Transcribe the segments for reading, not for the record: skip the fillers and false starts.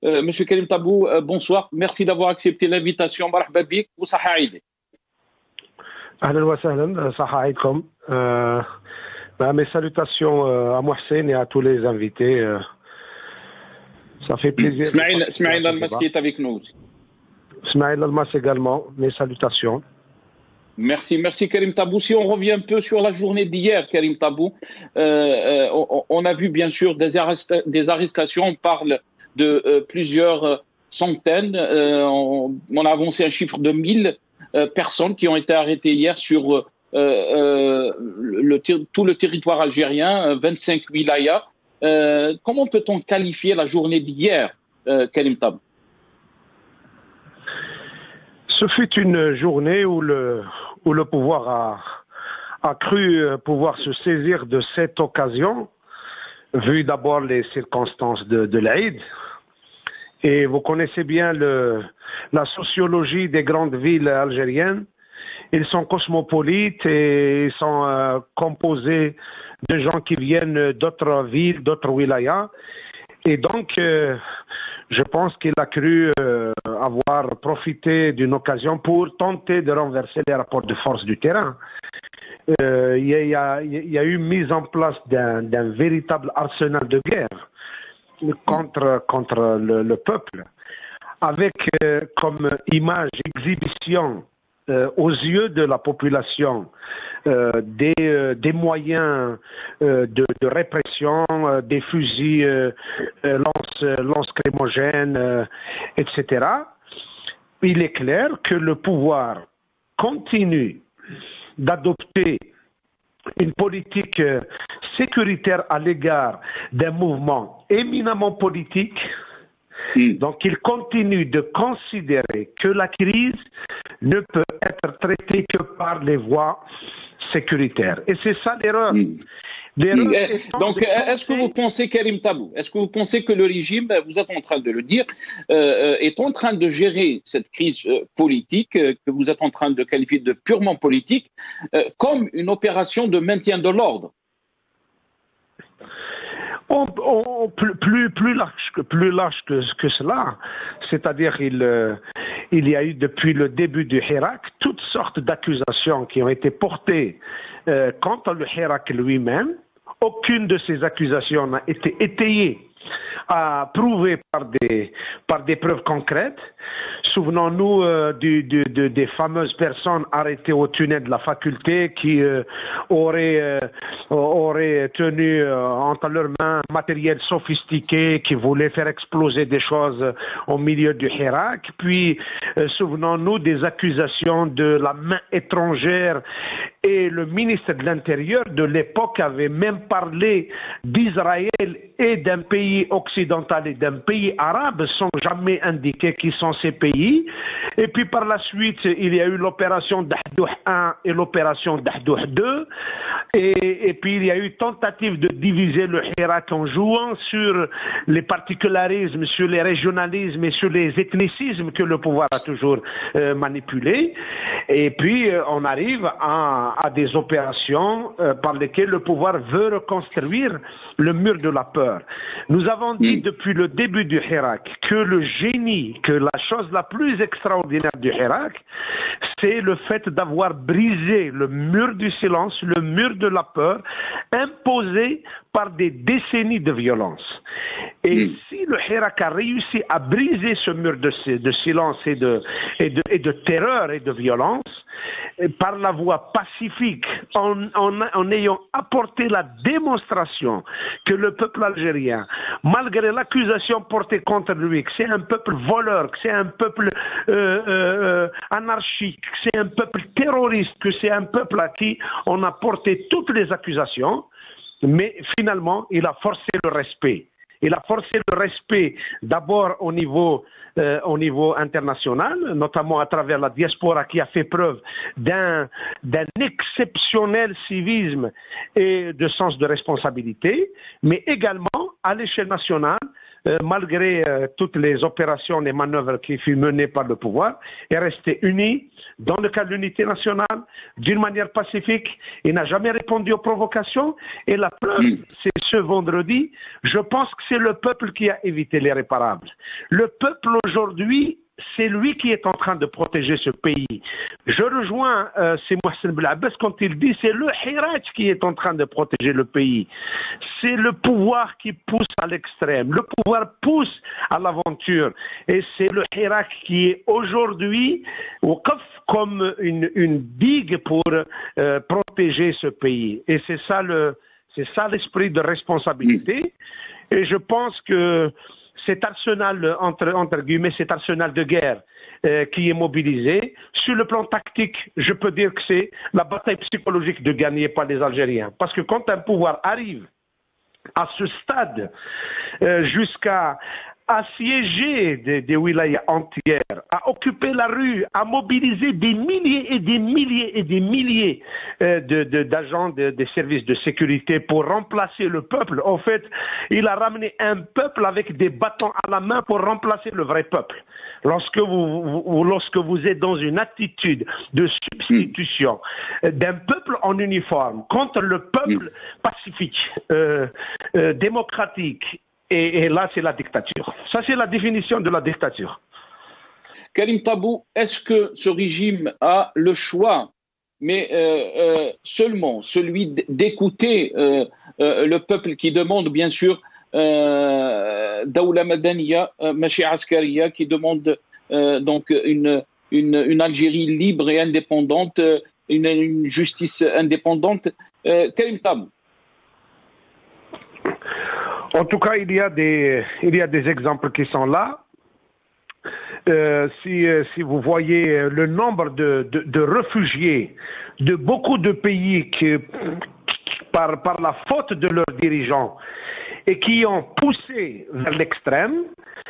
Monsieur Karim Tabou, bonsoir. Merci d'avoir accepté l'invitation. مرحبا بك وصحة عيدك. أهلا وسهلا صحة عيدكم. Mes salutations à Mohsen et à tous les invités. Ça fait plaisir. Smaïl Almas qui est avec nous aussi. Smaïl Almas également, mes salutations. Merci Karim Tabou. Si on revient un peu sur la journée d'hier, Karim Tabou, on a vu bien sûr des arrestations. On parle de plusieurs centaines. On a avancé un chiffre de 1000 personnes qui ont été arrêtées hier sur tout le territoire algérien, 25 wilayas. Comment peut-on qualifier la journée d'hier, Karim Tabou? Ce fut une journée où le pouvoir a cru pouvoir se saisir de cette occasion, vu d'abord les circonstances de l'Aïd. Et vous connaissez bien la sociologie des grandes villes algériennes. Ils sont cosmopolites et ils sont composés de gens qui viennent d'autres villes, d'autres wilayas. Et donc, je pense qu'il a cru avoir profité d'une occasion pour tenter de renverser les rapports de force du terrain. Il y a eu mise en place d'un véritable arsenal de guerre contre le peuple, avec comme image, exhibition aux yeux de la population des moyens de répression, des fusils lance-crémogènes, etc. Il est clair que le pouvoir continue d'adopter une politique sécuritaire à l'égard d'un mouvement éminemment politique. Donc il continue de considérer que la crise ne peut être traitée que par les voies sécuritaires. Et c'est ça l'erreur. Donc, est-ce que vous pensez, Karim Tabou, est-ce que vous pensez que le régime, vous êtes en train de le dire, est en train de gérer cette crise politique, que vous êtes en train de qualifier de purement politique, comme une opération de maintien de l'ordre? Plus large que cela, c'est-à-dire il y a eu depuis le début du Hirak toutes sortes d'accusations qui ont été portées contre le Hirak lui-même. Aucune de ces accusations n'a été étayée, prouvée par des preuves concrètes. Souvenons-nous des fameuses personnes arrêtées au tunnel de la faculté qui auraient tenu entre leurs mains matériel sophistiqué, qui voulaient faire exploser des choses au milieu du Hirak. Puis, souvenons-nous des accusations de la main étrangère, et le ministre de l'Intérieur de l'époque avait même parlé d'Israël et d'un pays occidental et d'un pays arabe sans jamais indiquer qui sont ces pays. Et puis par la suite, il y a eu l'opération Dahdouh 1 et l'opération Dahdouh 2. Et puis il y a eu tentative de diviser le Hirak en jouant sur les particularismes, sur les régionalismes et sur les ethnicismes que le pouvoir a toujours manipulés. Et puis on arrive à des opérations par lesquelles le pouvoir veut reconstruire le mur de la peur. Nous avons dit depuis le début du Hirak que le génie, que la chose la plus extraordinaire du Hirak, c'est le fait d'avoir brisé le mur du silence, le mur de la peur, imposé par des décennies de violence. Et si le Hirak a réussi à briser ce mur de silence et de terreur et de violence, par la voie pacifique, en ayant apporté la démonstration que le peuple algérien, malgré l'accusation portée contre lui, que c'est un peuple voleur, que c'est un peuple anarchique, que c'est un peuple terroriste, que c'est un peuple à qui on a porté toutes les accusations, mais finalement, il a forcé le respect. Il a forcé le respect d'abord au niveau international, notamment à travers la diaspora qui a fait preuve d'un exceptionnel civisme et de sens de responsabilité, mais également à l'échelle nationale, malgré toutes les opérations et manœuvres qui furent menées par le pouvoir, est resté unis dans le cadre de l'unité nationale, d'une manière pacifique. Il n'a jamais répondu aux provocations. Et la preuve, c'est ce vendredi. Je pense que c'est le peuple qui a évité l'irréparable. Le peuple aujourd'hui, c'est lui qui est en train de protéger ce pays. Je rejoins c'est Mohsen Belabbès quand il dit c'est le Hirak qui est en train de protéger le pays. C'est le pouvoir qui pousse à l'extrême. Le pouvoir pousse à l'aventure. Et c'est le Hirak qui est aujourd'hui comme une digue pour protéger ce pays. Et c'est ça l'esprit de responsabilité. Et je pense que cet arsenal, entre guillemets, cet arsenal de guerre qui est mobilisé, sur le plan tactique, je peux dire que c'est la bataille psychologique de gagner par les Algériens. Parce que quand un pouvoir arrive à ce stade, jusqu'à assiéger des wilayas entières, à occuper la rue, à mobiliser des milliers et des milliers et des milliers d'agents des services de sécurité pour remplacer le peuple. En fait, il a ramené un peuple avec des bâtons à la main pour remplacer le vrai peuple. Lorsque vous êtes dans une attitude de substitution d'un peuple en uniforme contre le peuple pacifique, démocratique, et là, c'est la dictature. Ça, c'est la définition de la dictature. Karim Tabou, est-ce que ce régime a le choix, mais seulement celui d'écouter le peuple qui demande, bien sûr, Daoula Madaniya, Machi Askariya, qui demande donc une Algérie libre et indépendante, une justice indépendante. Karim Tabou. En tout cas, il y a des exemples qui sont là. Si vous voyez le nombre de réfugiés de beaucoup de pays qui, par la faute de leurs dirigeants et qui ont poussé vers l'extrême,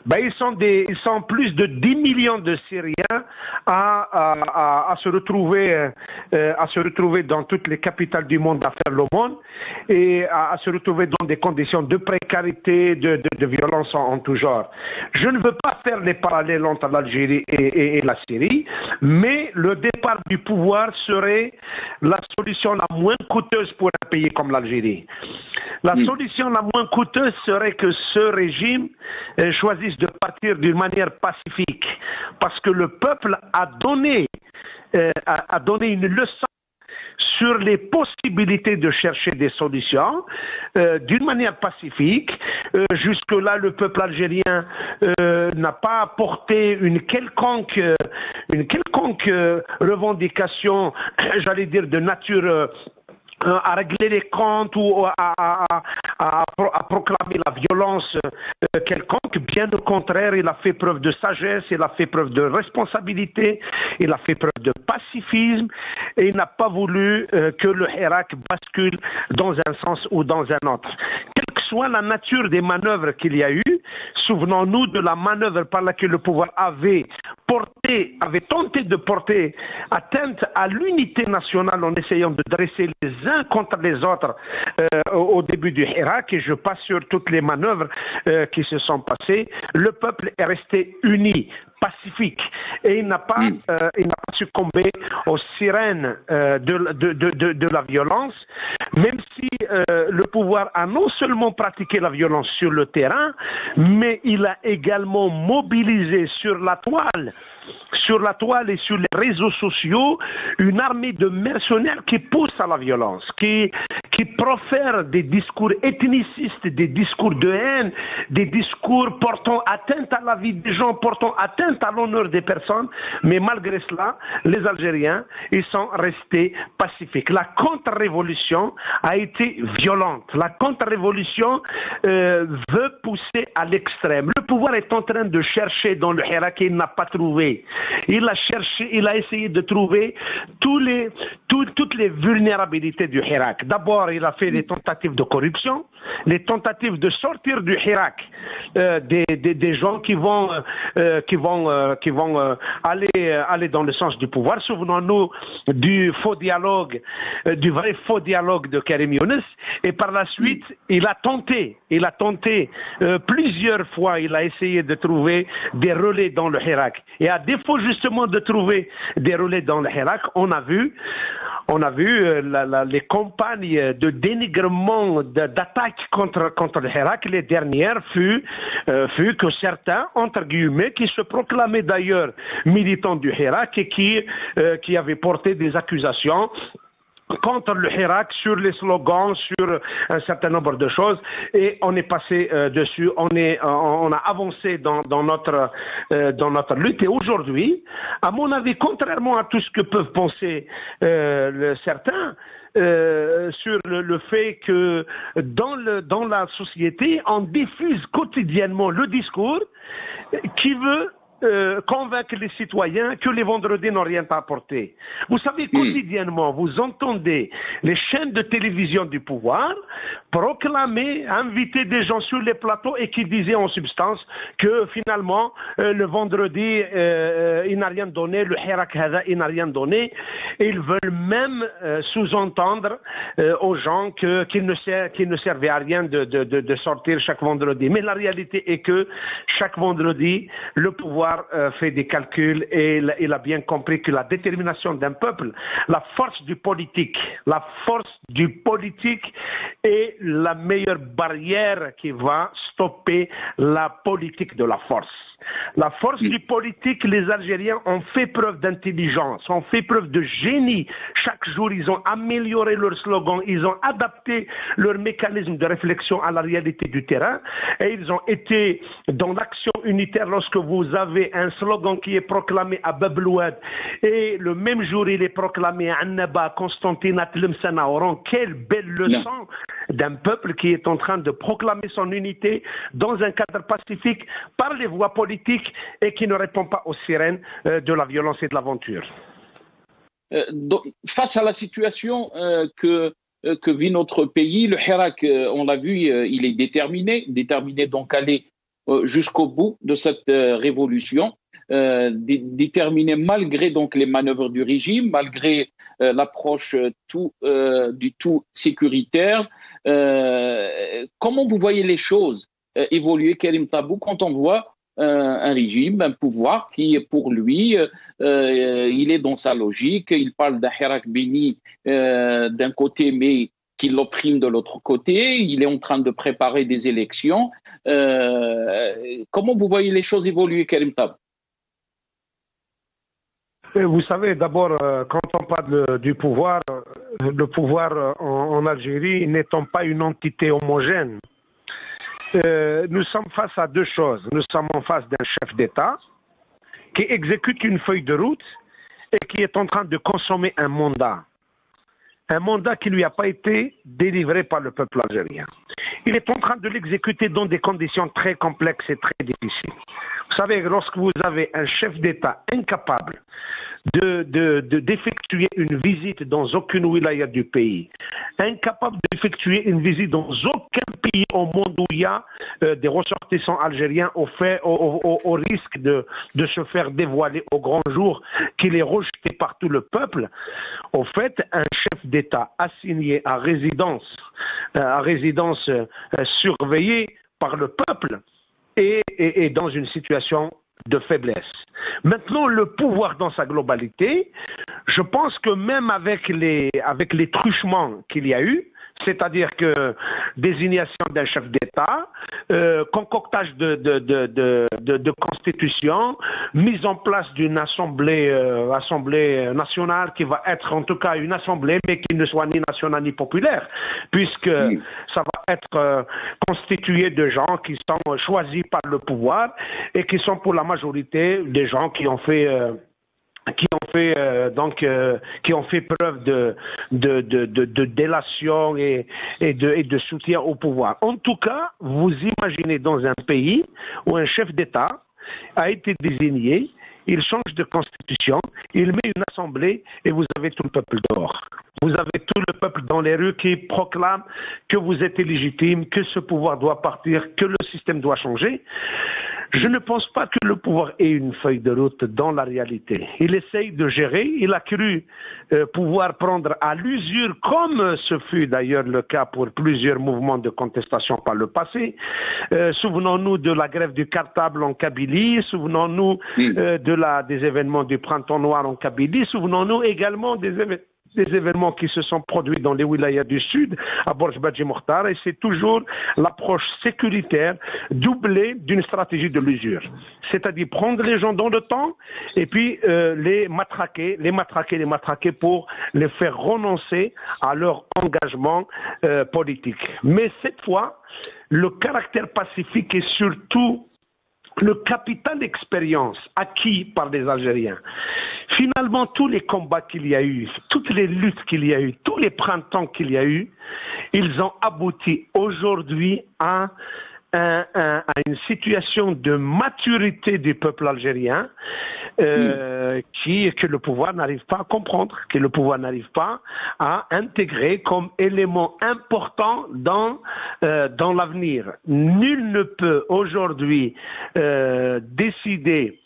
ben ils sont plus de 10 millions de Syriens à se retrouver dans toutes les capitales du monde à faire l'aumône et à se retrouver dans des conditions de précarité, de violence en tout genre. Je ne veux pas faire les parallèles entre l'Algérie et la Syrie, mais le départ du pouvoir serait la solution la moins coûteuse pour un pays comme l'Algérie. La solution la moins coûteuse serait que ce régime choisisse de partir d'une manière pacifique, parce que le peuple a donné une leçon sur les possibilités de chercher des solutions d'une manière pacifique. Jusque-là, le peuple algérien n'a pas apporté une quelconque revendication, j'allais dire, de nature à régler les comptes ou à proclamer la violence quelconque. Bien au contraire, il a fait preuve de sagesse, il a fait preuve de responsabilité, il a fait preuve de pacifisme et il n'a pas voulu que le Hirak bascule dans un sens ou dans un autre. Quelle que soit la nature des manœuvres qu'il y a eu, souvenons-nous de la manœuvre par laquelle le pouvoir avait tenté de porter atteinte à l'unité nationale en essayant de dresser les uns contre les autres au début du Hirak, et je passe sur toutes les manœuvres qui se sont passées. Le peuple est resté uni, pacifique, et il n'a pas succombé aux sirènes de la violence, même si le pouvoir a non seulement pratiqué la violence sur le terrain, mais il a également mobilisé sur la toile et sur les réseaux sociaux une armée de mercenaires qui pousse à la violence, qui profèrent des discours ethnicistes, des discours de haine, des discours portant atteinte à la vie des gens, portant atteinte à l'honneur des personnes. Mais malgré cela, les Algériens, ils sont restés pacifiques. La contre-révolution a été violente. La contre-révolution veut pousser à l'extrême. Le pouvoir est en train de chercher dans le Hirak et il n'a pas trouvé. Il a essayé de trouver toutes les vulnérabilités du Hirak. D'abord, il a fait des tentatives de corruption. les tentatives de sortir du Hirak des gens qui vont aller dans le sens du pouvoir. Souvenons-nous du faux dialogue, du vrai faux dialogue de Karim Younes. Et par la suite, il a tenté plusieurs fois, il a essayé de trouver des relais dans le Hirak. Et à défaut justement de trouver des relais dans le Hirak, on a vu les campagnes de dénigrement, d'attaque contre le Hirak. Les dernières fut que certains, entre guillemets, qui se proclamaient d'ailleurs militants du Hirak et qui avaient porté des accusations contre le Hirak sur les slogans, sur un certain nombre de choses, et on est passé dessus, on a avancé dans notre lutte. Et aujourd'hui, à mon avis, contrairement à tout ce que peuvent penser certains, sur le fait que dans la société, on diffuse quotidiennement le discours qui veut convaincre les citoyens que les vendredis n'ont rien à apporter. Vous savez, quotidiennement, vous entendez les chaînes de télévision du pouvoir proclamer, inviter des gens sur les plateaux et qui disaient en substance que finalement, le vendredi, il n'a rien donné, le Hirak Hada, il n'a rien donné. Et ils veulent même sous-entendre aux gens qu'il ne servait à rien de sortir chaque vendredi. Mais la réalité est que chaque vendredi, le pouvoir fait des calculs et il a bien compris que la détermination d'un peuple, la force du politique est la meilleure barrière qui va stopper la politique de la force. La force du politique, les Algériens ont fait preuve d'intelligence, ont fait preuve de génie. Chaque jour, ils ont amélioré leur slogan, ils ont adapté leur mécanisme de réflexion à la réalité du terrain et ils ont été dans l'action unitaire. Lorsque vous avez un slogan qui est proclamé à Bablouad et le même jour il est proclamé à Annaba, Constantine, Tlemcena, Oran, quelle belle leçon d'un peuple qui est en train de proclamer son unité dans un cadre pacifique par les voies politiques et qui ne répond pas aux sirènes de la violence et de l'aventure. Face à la situation que vit notre pays, le Hirak, on l'a vu, il est déterminé donc à aller jusqu'au bout de cette révolution, déterminé malgré donc les manœuvres du régime, malgré l'approche du tout sécuritaire. Comment vous voyez les choses évoluer, Karim Tabou, quand on voit un régime, un pouvoir qui, pour lui, il est dans sa logique, il parle d'un Hirak béni d'un côté, mais qui l'opprime de l'autre côté, il est en train de préparer des élections. Comment vous voyez les choses évoluer, Karim Tabou? Vous savez, d'abord, quand on parle du pouvoir, le pouvoir en Algérie n'étant pas une entité homogène, nous sommes face à deux choses. Nous sommes en face d'un chef d'État qui exécute une feuille de route et qui est en train de consommer un mandat. Un mandat qui ne lui a pas été délivré par le peuple algérien. Il est en train de l'exécuter dans des conditions très complexes et très difficiles. Vous savez, lorsque vous avez un chef d'État incapable d'effectuer une visite dans aucune wilaya du pays, incapable d'effectuer une visite dans aucun pays au monde où il y a des ressortissants algériens au risque de se faire dévoiler au grand jour, qu'il est rejeté par tout le peuple. Au fait, un chef d'État assigné à résidence surveillée par le peuple est dans une situation de faiblesse. Maintenant, le pouvoir dans sa globalité, je pense que même avec les truchements qu'il y a eu, c'est-à-dire que désignation d'un chef d'État, concoctage de constitution, mise en place d'une assemblée nationale qui va être en tout cas une assemblée, mais qui ne soit ni nationale ni populaire, puisque ça va être constitué de gens qui sont choisis par le pouvoir et qui sont pour la majorité des gens qui ont fait preuve de délation et de soutien au pouvoir. En tout cas, vous imaginez dans un pays où un chef d'État a été désigné, il change de constitution, il met une assemblée et vous avez tout le peuple dehors. Vous avez tout le peuple dans les rues qui proclame que vous êtes illégitime, que ce pouvoir doit partir, que le système doit changer. Je ne pense pas que le pouvoir ait une feuille de route dans la réalité. Il essaye de gérer, il a cru pouvoir prendre à l'usure, comme ce fut d'ailleurs le cas pour plusieurs mouvements de contestation par le passé. Souvenons-nous de la grève du cartable en Kabylie, souvenons-nous des événements du printemps noir en Kabylie, souvenons-nous également des événements qui se sont produits dans les wilayas du sud, à Borj Badji Mokhtar, et c'est toujours l'approche sécuritaire doublée d'une stratégie de l'usure. C'est-à-dire prendre les gens dans le temps et puis les matraquer pour les faire renoncer à leur engagement politique. Mais cette fois, le caractère pacifique est surtout le capital d'expérience acquis par les Algériens. Finalement, tous les combats qu'il y a eu, toutes les luttes qu'il y a eu, tous les printemps qu'il y a eu, ils ont abouti aujourd'hui à une situation de maturité du peuple algérien que le pouvoir n'arrive pas à comprendre, que le pouvoir n'arrive pas à intégrer comme élément important dans l'avenir. Nul ne peut aujourd'hui décider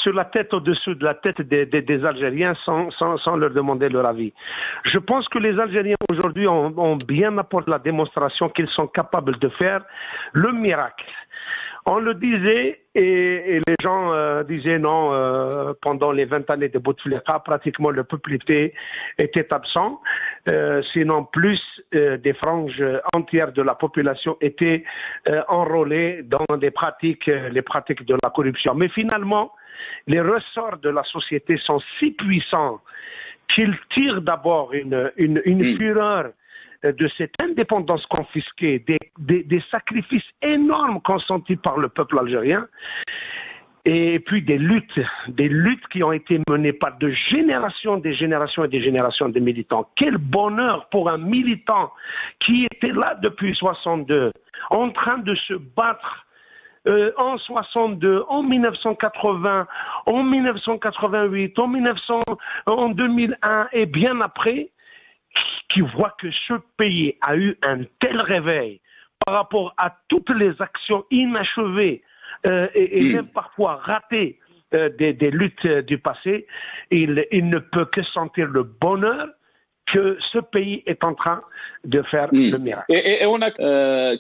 sur la tête, au-dessous de la tête des Algériens sans leur demander leur avis. Je pense que les Algériens aujourd'hui ont bien apporté la démonstration qu'ils sont capables de faire le miracle. On le disait et les gens disaient non, pendant les 20 années de Bouteflika, pratiquement le peuple était absent, sinon plus des franges entières de la population étaient enrôlées dans les pratiques de la corruption. Mais finalement, les ressorts de la société sont si puissants qu'ils tirent d'abord une fureur de cette indépendance confisquée, des sacrifices énormes consentis par le peuple algérien, et puis des luttes qui ont été menées par des générations et des générations de militants. Quel bonheur pour un militant qui était là depuis 62, en train de se battre en 62, en 1980, en 1988, en 2001 et bien après, qui voit que ce pays a eu un tel réveil par rapport à toutes les actions inachevées et même parfois ratées des luttes du passé, il ne peut que sentir le bonheur que ce pays est en train de faire le miracle. Et on a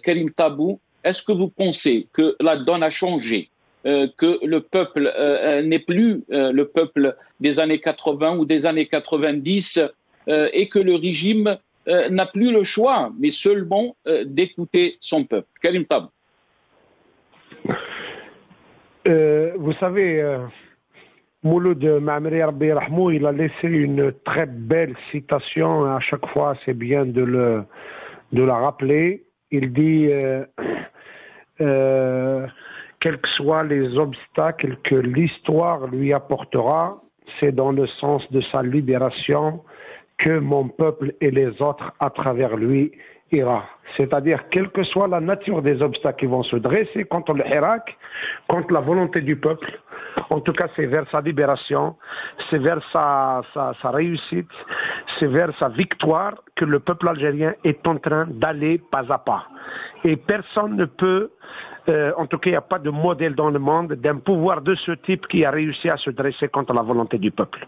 Karim Tabou, est-ce que vous pensez que la donne a changé, que le peuple n'est plus le peuple des années 80 ou des années 90 et que le régime n'a plus le choix, mais seulement d'écouter son peuple? Karim Tabou. Vous savez, Mouloud Ma'amri Rabbi Rahmou, il a laissé une très belle citation, à chaque fois c'est bien de la rappeler. Il dit quels que soient les obstacles que l'histoire lui apportera, c'est dans le sens de sa libération que mon peuple et les autres à travers lui ira. C'est-à-dire, quelle que soit la nature des obstacles qui vont se dresser contre le Hirak, contre la volonté du peuple, en tout cas c'est vers sa libération, c'est vers sa réussite, c'est vers sa victoire que le peuple algérien est en train d'aller pas à pas. Et personne ne peut, en tout cas il n'y a pas de modèle dans le monde d'un pouvoir de ce type qui a réussi à se dresser contre la volonté du peuple.